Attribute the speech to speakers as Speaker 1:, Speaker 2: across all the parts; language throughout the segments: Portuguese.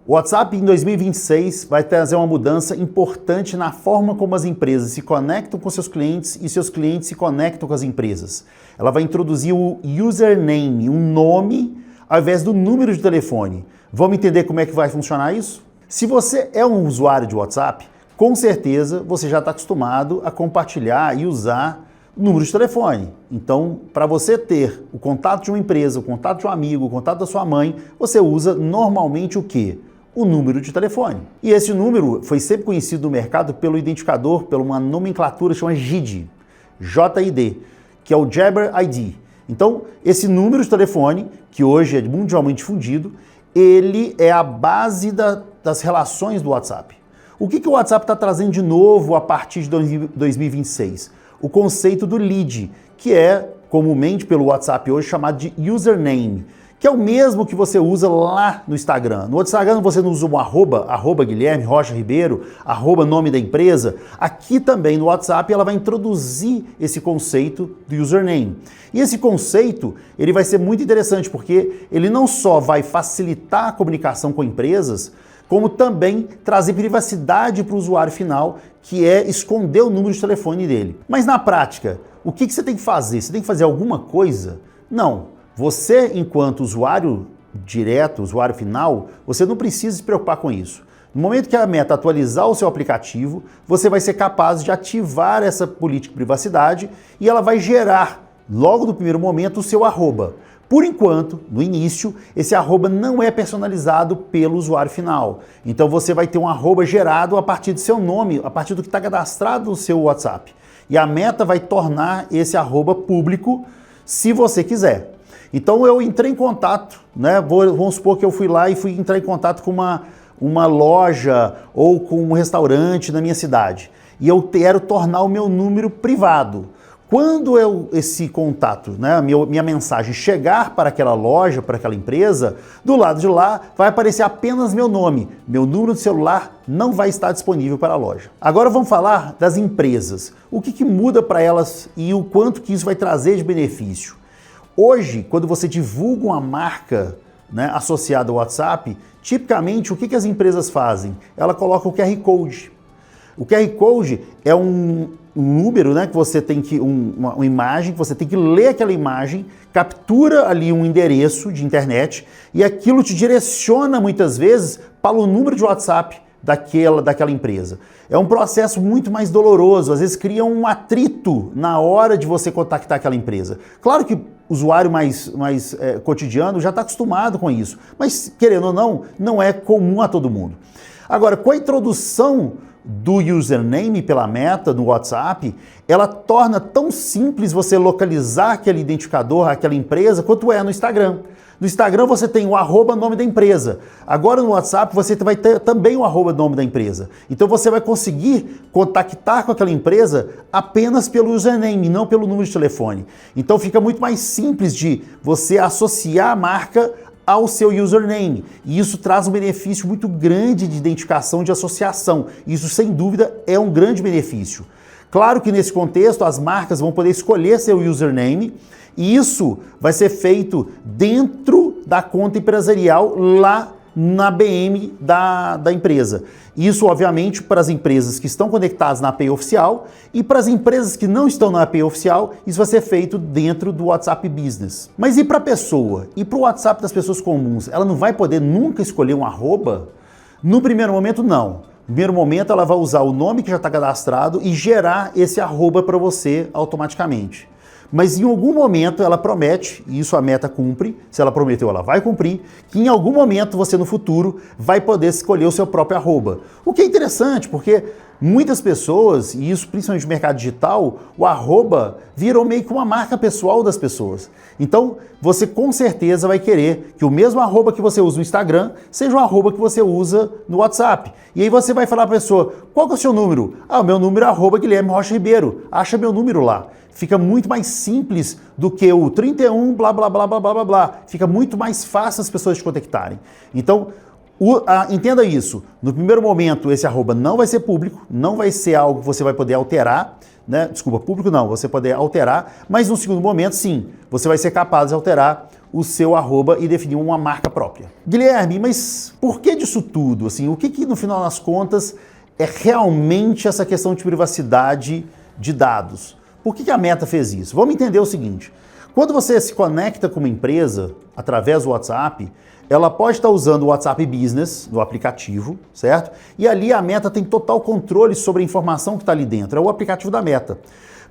Speaker 1: O WhatsApp em 2026 vai trazer uma mudança importante na forma como as empresas se conectam com seus clientes e seus clientes se conectam com as empresas. Ela vai introduzir o username, um nome, ao invés do número de telefone. Vamos entender como é que vai funcionar isso? Se você é um usuário de WhatsApp, com certeza você já está acostumado a compartilhar e usar o número de telefone. Então, para você ter o contato de uma empresa, o contato de um amigo, o contato da sua mãe, você usa normalmente o quê? O número de telefone. E esse número foi sempre conhecido no mercado pelo identificador, por uma nomenclatura chamada JID, J-I-D, que é o Jabber ID. Então, esse número de telefone, que hoje é mundialmente difundido, ele é a base das relações do WhatsApp. O que o WhatsApp está trazendo de novo a partir de 2026? O conceito do lead, que é comumente pelo WhatsApp hoje chamado de username, que é o mesmo que você usa lá no Instagram. No Instagram você não usa um arroba Guilherme Rocha Ribeiro, arroba nome da empresa. Aqui também no WhatsApp ela vai introduzir esse conceito do username. E esse conceito ele vai ser muito interessante porque ele não só vai facilitar a comunicação com empresas, como também trazer privacidade para o usuário final, que é esconder o número de telefone dele. Mas na prática, o que você tem que fazer? Você tem que fazer alguma coisa? Não. Você, enquanto usuário direto, usuário final, você não precisa se preocupar com isso. No momento que a Meta atualizar o seu aplicativo, você vai ser capaz de ativar essa política de privacidade e ela vai gerar, logo no primeiro momento, o seu arroba. Por enquanto, no início, esse arroba não é personalizado pelo usuário final. Então você vai ter um arroba gerado a partir do seu nome, a partir do que está cadastrado no seu WhatsApp. E a Meta vai tornar esse arroba público se você quiser. Então eu entrei em contato, né? Vamos supor que eu fui lá e fui entrar em contato com uma loja ou com um restaurante na minha cidade. E eu quero tornar o meu número privado. Quando esse contato, né, minha mensagem chegar para aquela loja, para aquela empresa, do lado de lá vai aparecer apenas meu nome. Meu número de celular não vai estar disponível para a loja. Agora vamos falar das empresas. O que muda para elas e o quanto que isso vai trazer de benefício? Hoje, quando você divulga uma marca, né, associada ao WhatsApp, tipicamente o que as empresas fazem? Ela coloca o QR Code. O QR Code é um número, né, que você tem que, uma imagem, que você tem que ler aquela imagem, captura ali um endereço de internet e aquilo te direciona muitas vezes para o número de WhatsApp daquela empresa. É um processo muito mais doloroso, às vezes cria um atrito na hora de você contactar aquela empresa. Claro que o usuário mais cotidiano já está acostumado com isso, mas querendo ou não, não é comum a todo mundo. Agora, com a introdução do username pela Meta no WhatsApp, ela torna tão simples você localizar aquele identificador, aquela empresa, quanto é no Instagram. No Instagram você tem o arroba nome da empresa. Agora no WhatsApp você vai ter também o arroba nome da empresa. Então você vai conseguir contactar com aquela empresa apenas pelo username, não pelo número de telefone. Então fica muito mais simples de você associar a marca ao seu username. E isso traz um benefício muito grande de identificação, de associação. Isso, sem dúvida, é um grande benefício. Claro que nesse contexto as marcas vão poder escolher seu username e isso vai ser feito dentro da conta empresarial lá na BM da empresa. Isso, obviamente, para as empresas que estão conectadas na API oficial e para as empresas que não estão na API oficial, isso vai ser feito dentro do WhatsApp Business. Mas e para a pessoa? E para o WhatsApp das pessoas comuns? Ela não vai poder nunca escolher um arroba? No primeiro momento, não. No primeiro momento, ela vai usar o nome que já está cadastrado e gerar esse arroba para você automaticamente. Mas em algum momento ela promete, e isso a Meta cumpre, se ela prometeu ela vai cumprir, que em algum momento você no futuro vai poder escolher o seu próprio arroba. O que é interessante, porque muitas pessoas, e isso principalmente no mercado digital, o arroba virou meio que uma marca pessoal das pessoas. Então você com certeza vai querer que o mesmo arroba que você usa no Instagram seja o arroba que você usa no WhatsApp. E aí você vai falar para a pessoa, qual que é o seu número? Ah, o meu número é arroba Guilherme Rocha Ribeiro, acha meu número lá. Fica muito mais simples do que o 31, blá, blá, blá, blá, blá, blá, blá. Fica muito mais fácil as pessoas te contactarem. Então, Entenda isso, no primeiro momento esse arroba não vai ser público, não vai ser algo que você vai poder alterar, né? Desculpa, público não, você poder alterar, mas no segundo momento sim, você vai ser capaz de alterar o seu arroba e definir uma marca própria. Guilherme, mas por que disso tudo? Assim, o que no final das contas é realmente essa questão de privacidade de dados? Por que a Meta fez isso? Vamos entender o seguinte, quando você se conecta com uma empresa através do WhatsApp, ela pode estar usando o WhatsApp Business, do aplicativo, certo? E ali a Meta tem total controle sobre a informação que está ali dentro, é o aplicativo da Meta.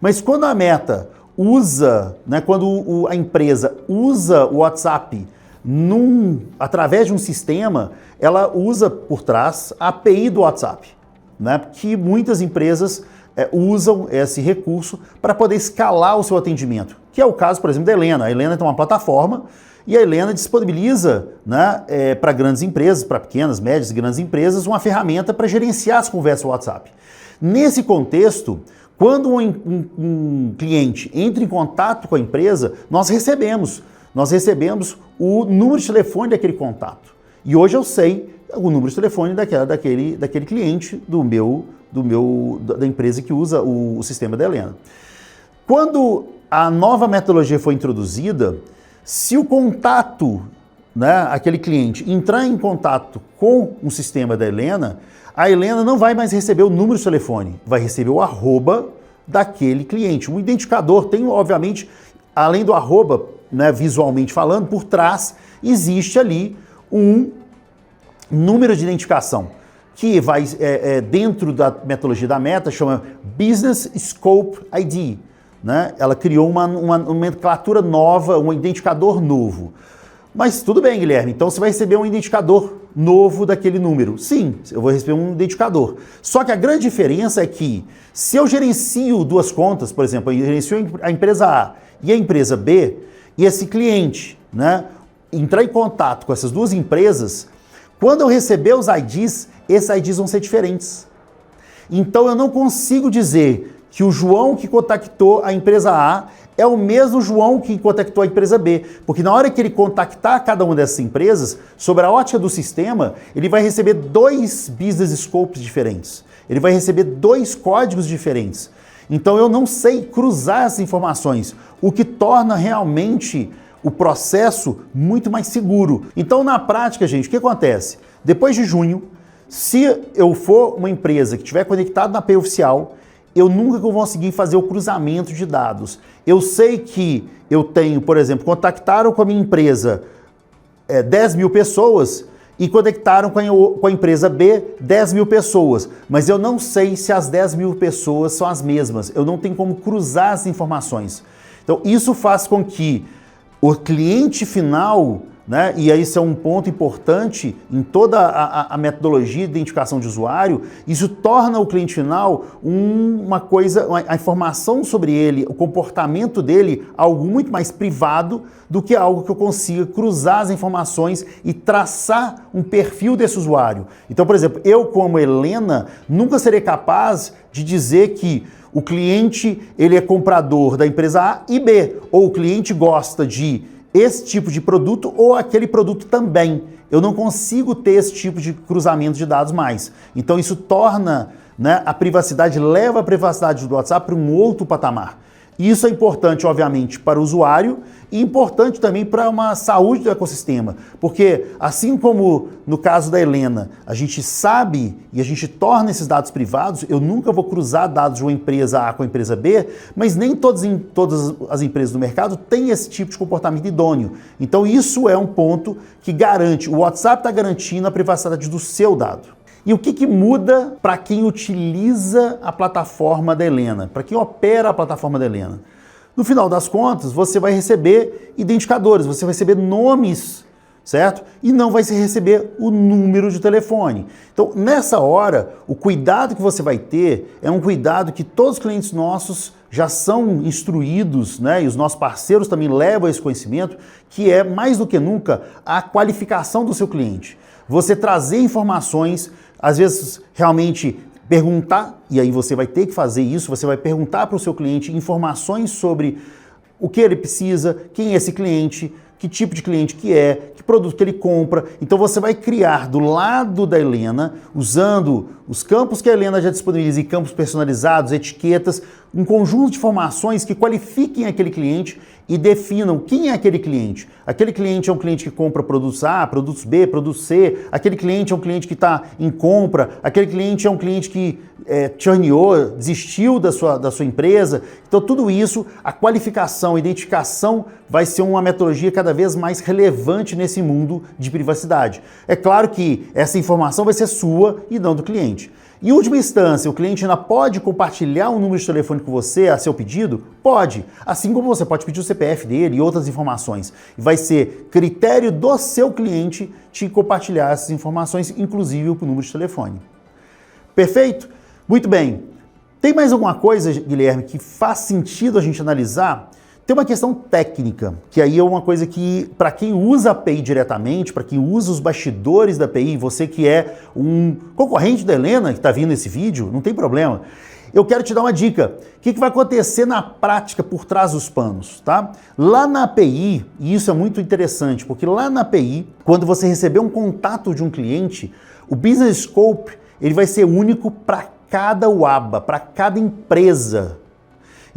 Speaker 1: Mas quando a Meta usa, né, quando a empresa usa o WhatsApp através de um sistema, ela usa por trás a API do WhatsApp, né, que muitas empresas usam esse recurso para poder escalar o seu atendimento, que é o caso, por exemplo, da Helena. A Helena tem uma plataforma e a Helena disponibiliza, né, para grandes empresas, para pequenas, médias e grandes empresas, uma ferramenta para gerenciar as conversas do WhatsApp. Nesse contexto, quando um cliente entra em contato com a empresa, nós recebemos o número de telefone daquele contato. E hoje eu sei o número de telefone daquele cliente da empresa que usa o sistema da Helena. Quando a nova metodologia foi introduzida, se o contato, né, aquele cliente entrar em contato com o sistema da Helena, a Helena não vai mais receber o número de telefone, vai receber o arroba daquele cliente. Um identificador tem, obviamente, além do arroba, né, visualmente falando, por trás existe ali um número de identificação, que vai dentro da metodologia da Meta, chama Business Scope ID. Né? Ela criou uma nomenclatura nova, um identificador novo. Mas tudo bem, Guilherme, então você vai receber um identificador novo daquele número. Sim, eu vou receber um identificador. Só que a grande diferença é que se eu gerencio duas contas, por exemplo, eu gerencio a empresa A e a empresa B, e esse cliente, né, entrar em contato com essas duas empresas, quando eu receber os IDs, esses IDs vão ser diferentes. Então eu não consigo dizer que o João que contactou a empresa A é o mesmo João que contactou a empresa B, porque na hora que ele contactar cada uma dessas empresas, sobre a ótica do sistema, ele vai receber dois business scopes diferentes, ele vai receber dois códigos diferentes. Então eu não sei cruzar essas informações, o que torna realmente o processo muito mais seguro. Então na prática, gente, o que acontece? Depois de junho, se eu for uma empresa que estiver conectada na API oficial, eu nunca vou conseguir fazer o cruzamento de dados. Eu sei que eu tenho, por exemplo, contactaram com a minha empresa 10 mil pessoas e conectaram com a empresa B 10 mil pessoas, mas eu não sei se as 10 mil pessoas são as mesmas. Eu não tenho como cruzar as informações. Então isso faz com que o cliente final, né, e isso é um ponto importante em toda a metodologia de identificação de usuário, isso torna o cliente final a informação sobre ele, o comportamento dele, algo muito mais privado do que algo que eu consiga cruzar as informações e traçar um perfil desse usuário. Então, por exemplo, eu como Helena nunca serei capaz de dizer que o cliente ele é comprador da empresa A e B, ou o cliente gosta de esse tipo de produto ou aquele produto também. Eu não consigo ter esse tipo de cruzamento de dados mais. Então isso torna, né, leva a privacidade do WhatsApp para um outro patamar. E isso é importante, obviamente, para o usuário e importante também para uma saúde do ecossistema. Porque, assim como no caso da Helena, a gente sabe e a gente torna esses dados privados, eu nunca vou cruzar dados de uma empresa A com a empresa B, mas nem todas as empresas do mercado têm esse tipo de comportamento idôneo. Então isso é um ponto que garante, o WhatsApp está garantindo a privacidade do seu dado. E o que muda para quem utiliza a plataforma da Helena, para quem opera a plataforma da Helena? No final das contas, você vai receber identificadores, você vai receber nomes, certo? E não vai receber o número de telefone. Então, nessa hora, o cuidado que você vai ter é um cuidado que todos os clientes nossos já são instruídos, né? E os nossos parceiros também levam esse conhecimento, que é, mais do que nunca, a qualificação do seu cliente. Você trazer informações, às vezes realmente perguntar, e aí você vai ter que fazer isso, você vai perguntar para o seu cliente informações sobre o que ele precisa, quem é esse cliente, que tipo de cliente que é, que produto que ele compra. Então você vai criar do lado da Helena, usando os campos que a Helena já disponibiliza e campos personalizados, etiquetas, um conjunto de informações que qualifiquem aquele cliente e definam quem é aquele cliente. Aquele cliente é um cliente que compra produtos A, produtos B, produtos C, aquele cliente é um cliente que está em compra, aquele cliente é um cliente que churneou, desistiu da sua empresa. Então tudo isso, a qualificação, a identificação vai ser uma metodologia cada vez mais relevante nesse mundo de privacidade. É claro que essa informação vai ser sua e não do cliente. Em última instância, o cliente ainda pode compartilhar um número de telefone com você a seu pedido? Pode. Assim como você pode pedir o CPF dele e outras informações. E vai ser critério do seu cliente te compartilhar essas informações, inclusive o número de telefone. Perfeito? Muito bem. Tem mais alguma coisa, Guilherme, que faz sentido a gente analisar? Tem uma questão técnica, que aí é uma coisa que, para quem usa a API diretamente, para quem usa os bastidores da API, você que é um concorrente da Helena, que está vindo esse vídeo, não tem problema. Eu quero te dar uma dica. O que vai acontecer na prática por trás dos panos, tá? Lá na API, e isso é muito interessante, porque lá na API, quando você receber um contato de um cliente, o Business Scope ele vai ser único para cada UABA, para cada empresa.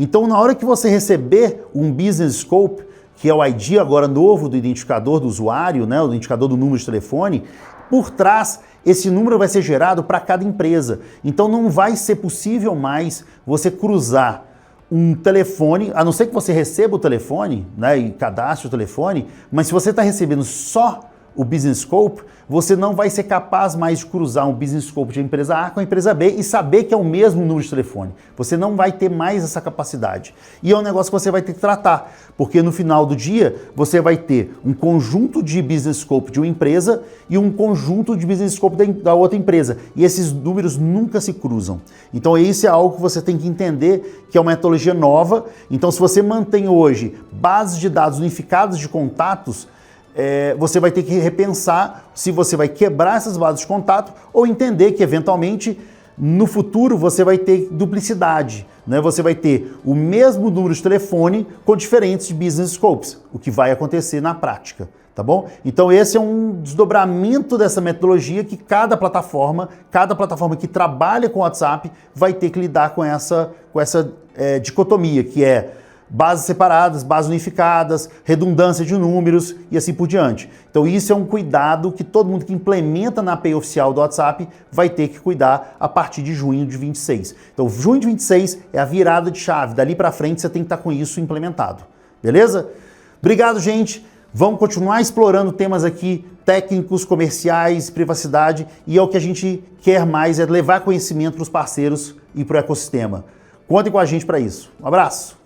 Speaker 1: Então, na hora que você receber um Business Scope, que é o ID agora novo do identificador do usuário, né, o identificador do número de telefone, por trás, esse número vai ser gerado para cada empresa. Então, não vai ser possível mais você cruzar um telefone, a não ser que você receba o telefone, né, e cadastre o telefone, mas se você está recebendo só o Business Scope, você não vai ser capaz mais de cruzar um Business Scope de empresa A com a empresa B e saber que é o mesmo número de telefone. Você não vai ter mais essa capacidade. E é um negócio que você vai ter que tratar, porque no final do dia você vai ter um conjunto de Business Scope de uma empresa e um conjunto de Business Scope da outra empresa. E esses números nunca se cruzam. Então isso é algo que você tem que entender, que é uma metodologia nova. Então se você mantém hoje bases de dados unificadas de contatos, você vai ter que repensar se você vai quebrar essas bases de contato ou entender que, eventualmente, no futuro você vai ter duplicidade, né? Você vai ter o mesmo número de telefone com diferentes business scopes, o que vai acontecer na prática, tá bom? Então esse é um desdobramento dessa metodologia que cada plataforma que trabalha com o WhatsApp vai ter que lidar com essa dicotomia, que é bases separadas, bases unificadas, redundância de números e assim por diante. Então isso é um cuidado que todo mundo que implementa na API oficial do WhatsApp vai ter que cuidar a partir de junho de 26. Então junho de 26 é a virada de chave, dali para frente você tem que estar com isso implementado. Beleza? Obrigado, gente. Vamos continuar explorando temas aqui técnicos, comerciais, privacidade, e é o que a gente quer mais, é levar conhecimento para os parceiros e para o ecossistema. Contem com a gente para isso. Um abraço!